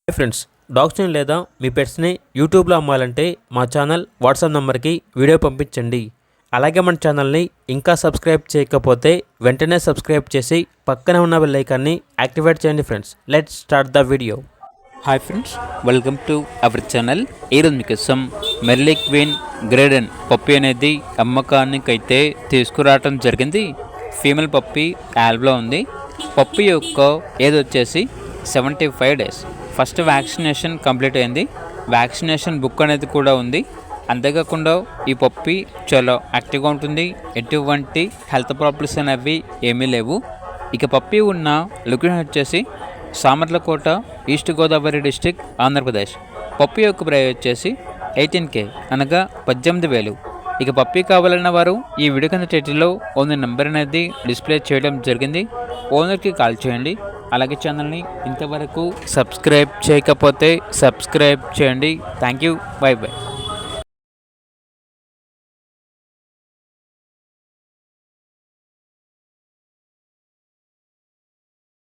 Hi friends, డాగ్స్ని లేదా మీ పెట్స్ని యూట్యూబ్లో అమ్మాలంటే మా ఛానల్ వాట్సాప్ నెంబర్కి వీడియో పంపించండి. అలాగే మన ఛానల్ని ఇంకా సబ్స్క్రైబ్ చేయకపోతే వెంటనే సబ్స్క్రైబ్ చేసి పక్కనే ఉన్న బెల్ ఐకాన్ని యాక్టివేట్ చేయండి. Friends, let's start the video. Hi friends, welcome to our channel. ఈరోజు మీకోసం మెర్లీ క్వీన్ గ్రేడెన్ పప్పి అనేది అమ్మకానికి అయితే తీసుకురావటం జరిగింది. ఫీమేల్ పప్పి యాల్బ్లో ఉంది. పప్పి యొక్క ఏజ్ వచ్చేసి 75 డేస్. ఫస్ట్ వ్యాక్సినేషన్ కంప్లీట్ అయింది. వ్యాక్సినేషన్ బుక్ అనేది కూడా ఉంది. అంతేకాకుండా ఈ పప్పి చాలా యాక్టివ్గా ఉంటుంది. ఎటువంటి హెల్త్ ప్రాబ్లమ్స్ అనేవి ఏమీ లేవు. ఇక పప్పి ఉన్న లొకేషన్ వచ్చేసి సామర్లకోట, ఈస్ట్ గోదావరి డిస్టిక్, ఆంధ్రప్రదేశ్. పప్పి యొక్క ప్రైస్ వచ్చేసి 18K అనగా 18,000. ఇక పప్పి కావాలన్న వారు ఈ వీడియో కింద టైటిల్లో ఓనర్ నెంబర్ అనేది డిస్ప్లే చేయడం జరిగింది. ఓనర్కి కాల్ చేయండి. అలాగే ఛానల్ని ఇంతవరకు సబ్స్క్రైబ్ చేయకపోతే సబ్స్క్రైబ్ చేయండి. Thank you. By by.